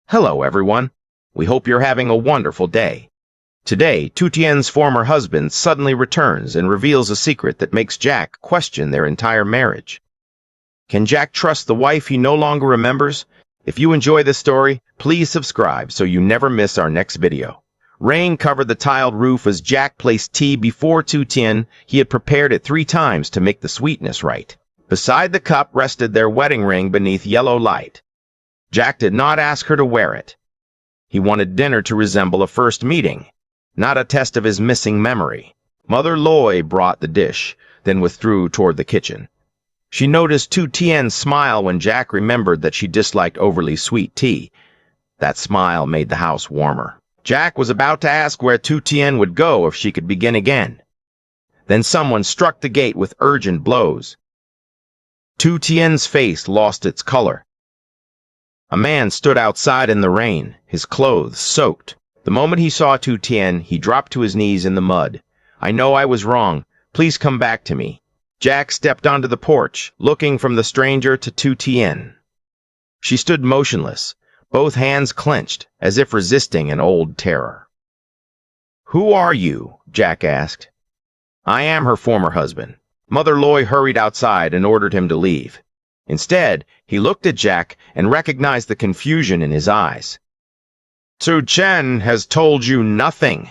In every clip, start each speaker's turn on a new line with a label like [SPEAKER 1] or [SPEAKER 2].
[SPEAKER 1] Hello, everyone. We hope you're having a wonderful day. Today, Tu Tien's former husband suddenly returns and reveals a secret that makes Jack question their entire marriage. Can Jack trust the wife he no longer remembers? If you enjoy this story, please subscribe so you never miss our next video. Rain covered the tiled roof as Jack placed tea before Tu Tien. He had prepared it 3 times to make the sweetness right. Beside the cup rested their wedding ring beneath yellow light. Jack did not ask her to wear it. He wanted dinner to resemble a first meeting, not a test of his missing memory. Mother Loi brought the dish, then withdrew toward the kitchen. She noticed Tu Tien smile when Jack remembered that she disliked overly sweet tea. That smile made the house warmer. Jack was about to ask where Tu Tien would go if she could begin again. Then someone struck the gate with urgent blows. Tu Tien's face lost its color. A man stood outside in the rain, his clothes soaked. The moment he saw Tu Tien, he dropped to his knees in the mud. "I know I was wrong. Please come back to me." Jack stepped onto the porch, looking from the stranger to Tu Tien. She stood motionless, both hands clenched, as if resisting an old terror. "Who are you?" Jack asked. "I am her former husband." Mother Loi hurried outside and ordered him to leave. Instead, he looked at Jack and recognized the confusion in his eyes. "Tu Tien has told you nothing."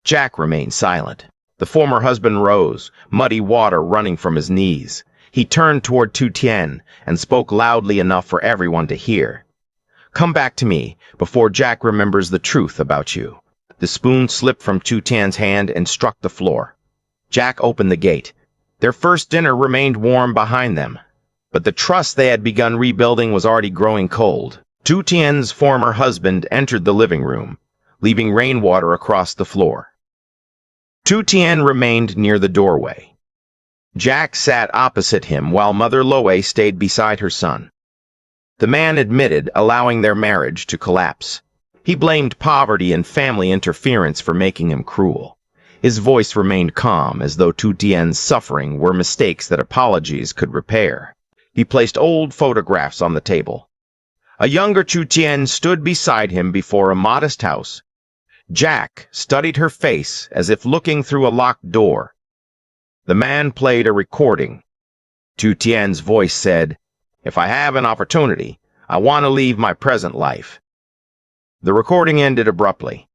[SPEAKER 1] Jack remained silent. The former husband rose, muddy water running from his knees. He turned toward Tu Tien and spoke loudly enough for everyone to hear. "Come back to me before Jack remembers the truth about you." The spoon slipped from Tu Tien's hand and struck the floor. Jack opened the gate. Their first dinner remained warm behind them, but the trust they had begun rebuilding was already growing cold. Tu Tien's former husband entered the living room, leaving rainwater across the floor. Tu Tien remained near the doorway. Jack sat opposite him while Mother Loi stayed beside her son. The man admitted allowing their marriage to collapse. He blamed poverty and family interference for making him cruel. His voice remained calm, as though Tu Tien's suffering were mistakes that apologies could repair. He placed old photographs on the table. A younger Tu Tien stood beside him before a modest house. Jack studied her face as if looking through a locked door. The man played a recording. Tu Tien's voice said, "If I have an opportunity, I want to leave my present life." The recording ended abruptly.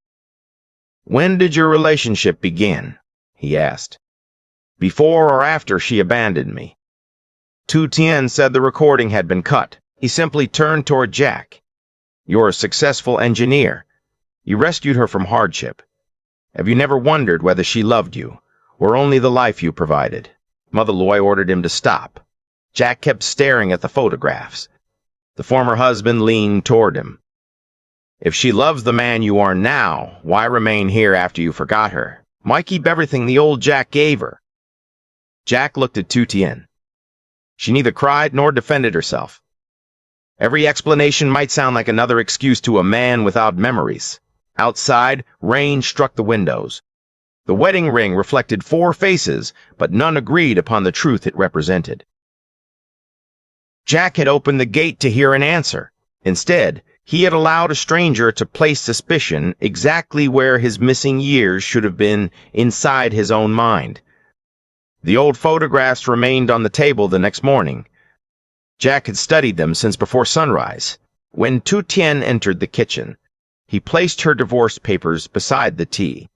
[SPEAKER 1] "When did your relationship begin?" he asked. "Before or after she abandoned me?" Tu Tien said the recording had been cut. He simply turned toward Jack. "You're a successful engineer. You rescued her from hardship. Have you never wondered whether she loved you, or only the life you provided?" Mother Loi ordered him to stop. Jack kept staring at the photographs. The former husband leaned toward him. "If she loves the man you are now, why remain here after you forgot her? Why keep everything the old Jack gave her?" Jack looked at Tu Tien. She neither cried nor defended herself. Every explanation might sound like another excuse to a man without memories. Outside, rain struck the windows. The wedding ring reflected 4 faces, but none agreed upon the truth it represented. Jack had opened the gate to hear an answer. Instead, he had allowed a stranger to place suspicion exactly where his missing years should have been, inside his own mind. The old photographs remained on the table the next morning. Jack had studied them since before sunrise. When Tu Tien entered the kitchen, he placed her divorce papers beside the tea.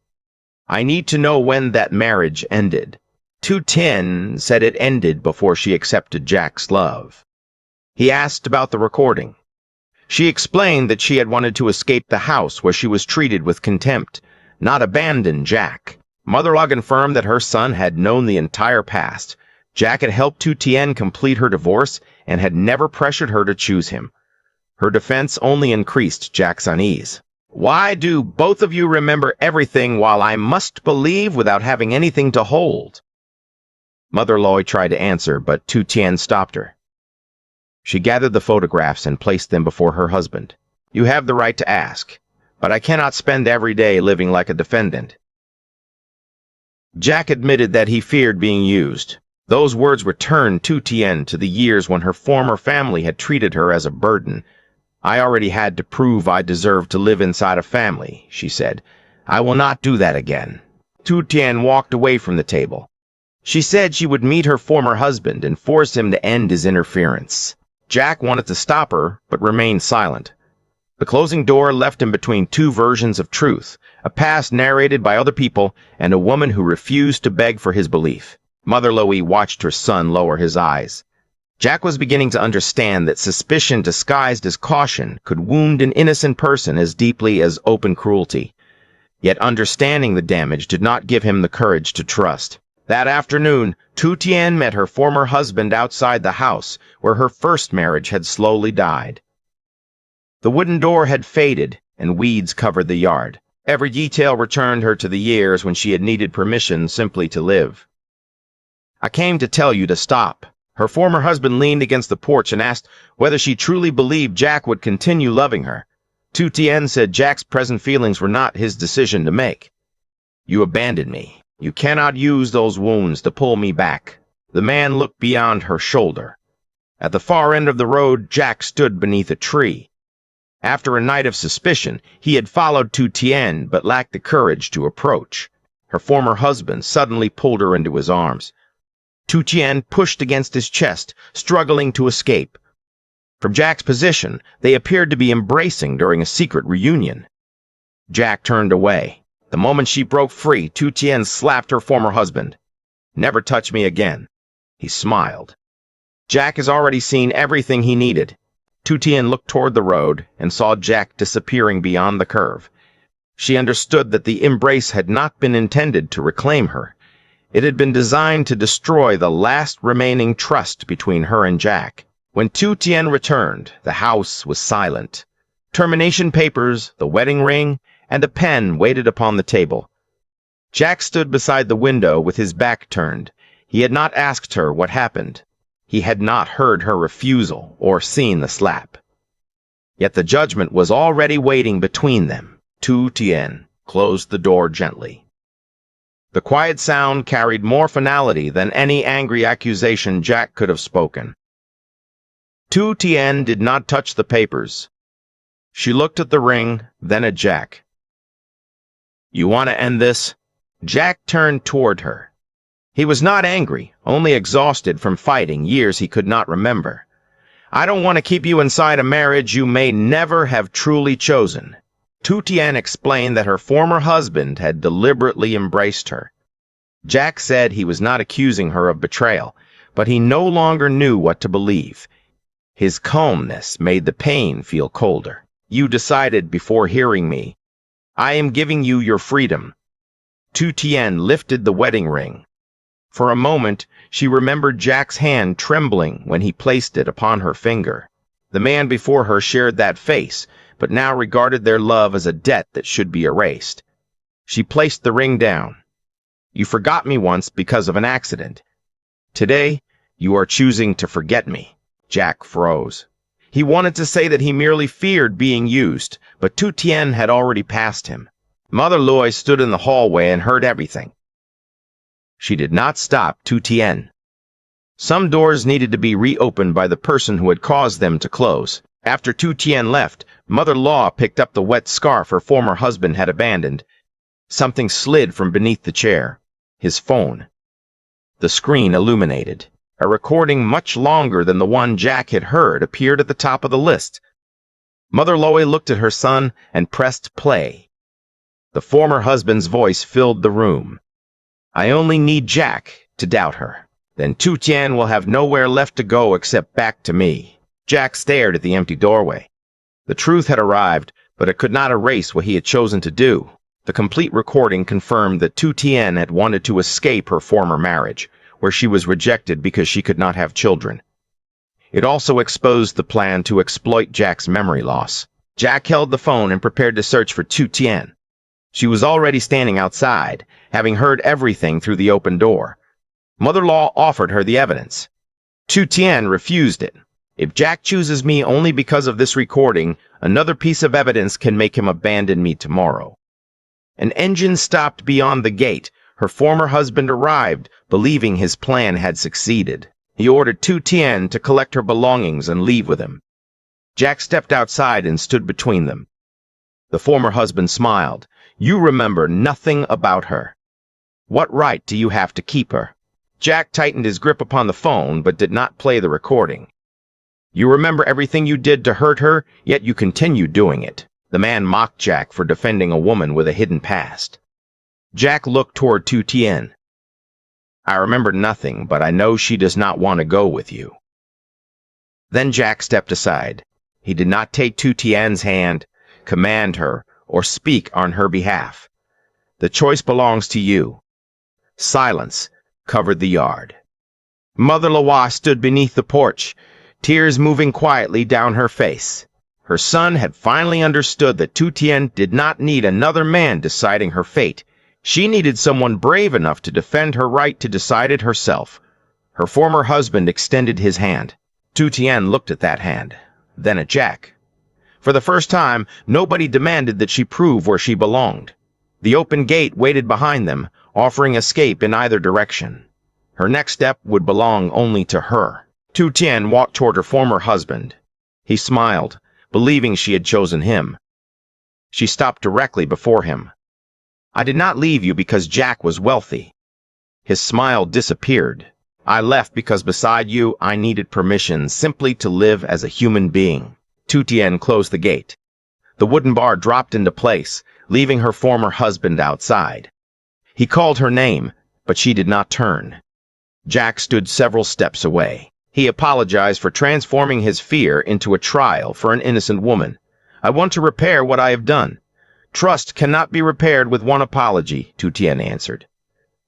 [SPEAKER 1] "I need to know when that marriage ended." Tu Tien said it ended before she accepted Jack's love. He asked about the recording. She explained that she had wanted to escape the house where she was treated with contempt, not abandon Jack. Mother Loi confirmed that her son had known the entire past. Jack had helped Tu Tien complete her divorce and had never pressured her to choose him. Her defense only increased Jack's unease. "Why do both of you remember everything while I must believe without having anything to hold?" Mother Loi tried to answer, but Tu Tien stopped her. She gathered the photographs and placed them before her husband. "You have the right to ask, but I cannot spend every day living like a defendant." Jack admitted that he feared being used. Those words returned Tu Tien to the years when her former family had treated her as a burden. I already had to prove I deserved to live inside a family, she said. I will not do that again. Tu Tien walked away from the table. She said she would meet her former husband and force him to end his interference. Jack wanted to stop her, but remained silent. The closing door left him between two versions of truth, a past narrated by other people and a woman who refused to beg for his belief. Mother Loi watched her son lower his eyes. Jack was beginning to understand that suspicion disguised as caution could wound an innocent person as deeply as open cruelty. Yet understanding the damage did not give him the courage to trust. That afternoon, Tu Tien met her former husband outside the house where her first marriage had slowly died. The wooden door had faded, and weeds covered the yard. Every detail returned her to the years when she had needed permission simply to live. I came to tell you to stop. Her former husband leaned against the porch and asked whether she truly believed Jack would continue loving her. Tu Tien said Jack's present feelings were not his decision to make. You abandoned me. You cannot use those wounds to pull me back. The man looked beyond her shoulder. At the far end of the road, Jack stood beneath a tree. After a night of suspicion, he had followed Tu Tien but lacked the courage to approach. Her former husband suddenly pulled her into his arms. Tu Tien pushed against his chest, struggling to escape. From Jack's position, they appeared to be embracing during a secret reunion. Jack turned away. The moment she broke free, Tu Tien slapped her former husband. Never touch me again. He smiled. Jack has already seen everything he needed. Tu Tien looked toward the road and saw Jack disappearing beyond the curve. She understood that the embrace had not been intended to reclaim her. It had been designed to destroy the last remaining trust between her and Jack. When Tu Tien returned, the house was silent. Termination papers, the wedding ring, and a pen waited upon the table. Jack stood beside the window with his back turned. He had not asked her what happened. He had not heard her refusal or seen the slap. Yet the judgment was already waiting between them. Tu Tien closed the door gently. The quiet sound carried more finality than any angry accusation Jack could have spoken. Tu Tien did not touch the papers. She looked at the ring, then at Jack. You want to end this? Jack turned toward her. He was not angry, only exhausted from fighting years he could not remember. I don't want to keep you inside a marriage you may never have truly chosen. Tu Tien explained that her former husband had deliberately embraced her. Jack said he was not accusing her of betrayal, but he no longer knew what to believe. His calmness made the pain feel colder. You decided before hearing me. I am giving you your freedom. Tu Tien lifted the wedding ring. For a moment, she remembered Jack's hand trembling when he placed it upon her finger. The man before her shared that face, but now regarded their love as a debt that should be erased. She placed the ring down. You forgot me once because of an accident. Today, you are choosing to forget me. Jack froze. He wanted to say that he merely feared being used, but Tu Tien had already passed him. Mother Loi stood in the hallway and heard everything. She did not stop Tu Tien. Some doors needed to be reopened by the person who had caused them to close. After Tu Tien left, Mother Loi picked up the wet scarf her former husband had abandoned. Something slid from beneath the chair. His phone. The screen illuminated. A recording much longer than the one Jack had heard appeared at the top of the list. Mother Loi looked at her son and pressed play. The former husband's voice filled the room. I only need Jack to doubt her. Then Tu Tien will have nowhere left to go except back to me. Jack stared at the empty doorway. The truth had arrived, but it could not erase what he had chosen to do. The complete recording confirmed that Tu Tien had wanted to escape her former marriage, where she was rejected because she could not have children. It also exposed the plan to exploit Jack's memory loss. Jack held the phone and prepared to search for Tu Tien. She was already standing outside, having heard everything through the open door. Mother Loi offered her the evidence. Tu Tien refused it. If Jack chooses me only because of this recording, another piece of evidence can make him abandon me tomorrow. An engine stopped beyond the gate. Her former husband arrived, believing his plan had succeeded. He ordered Tu Tien to collect her belongings and leave with him. Jack stepped outside and stood between them. The former husband smiled. You remember nothing about her. What right do you have to keep her? Jack tightened his grip upon the phone, but did not play the recording. You remember everything you did to hurt her, yet you continue doing it. The man mocked Jack for defending a woman with a hidden past. Jack looked toward Tu Tien. I remember nothing, but I know she does not want to go with you. Then Jack stepped aside. He did not take Tu Tien's hand, command her, or speak on her behalf. The choice belongs to you. Silence covered the yard. Mother Loi stood beneath the porch, tears moving quietly down her face. Her son had finally understood that Tu Tien did not need another man deciding her fate. She needed someone brave enough to defend her right to decide it herself. Her former husband extended his hand. Tu Tien looked at that hand, then at Jack. For the first time, nobody demanded that she prove where she belonged. The open gate waited behind them, offering escape in either direction. Her next step would belong only to her. Tu Tien walked toward her former husband. He smiled, believing she had chosen him. She stopped directly before him. I did not leave you because Jack was wealthy. His smile disappeared. I left because beside you I needed permission simply to live as a human being. Tu Tien closed the gate. The wooden bar dropped into place, leaving her former husband outside. He called her name, but she did not turn. Jack stood several steps away. He apologized for transforming his fear into a trial for an innocent woman. I want to repair what I have done. Trust cannot be repaired with one apology, Tu Tien answered.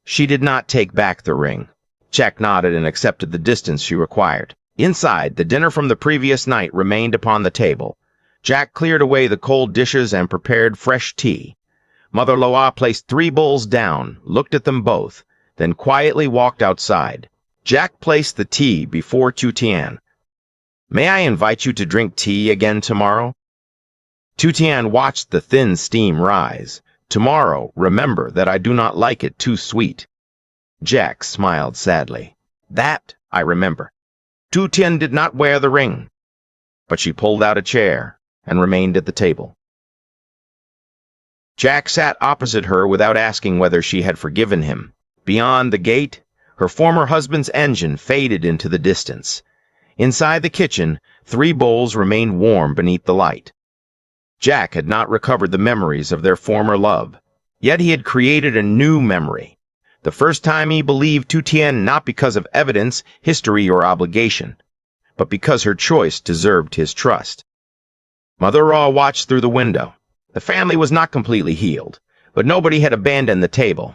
[SPEAKER 1] She did not take back the ring. Jack nodded and accepted the distance she required. Inside, the dinner from the previous night remained upon the table. Jack cleared away the cold dishes and prepared fresh tea. Mother Loi placed 3 bowls down, looked at them both, then quietly walked outside. Jack placed the tea before Tu Tien. May I invite you to drink tea again tomorrow? Tu Tien watched the thin steam rise. Tomorrow, remember that I do not like it too sweet. Jack smiled sadly. That I remember. Tu Tien did not wear the ring, but she pulled out a chair and remained at the table. Jack sat opposite her without asking whether she had forgiven him. Beyond the gate, her former husband's engine faded into the distance. Inside the kitchen, 3 bowls remained warm beneath the light. Jack had not recovered the memories of their former love, yet he had created a new memory. The first time he believed Tu Tien not because of evidence, history, or obligation, but because her choice deserved his trust. Mother Loi watched through the window. The family was not completely healed, but nobody had abandoned the table.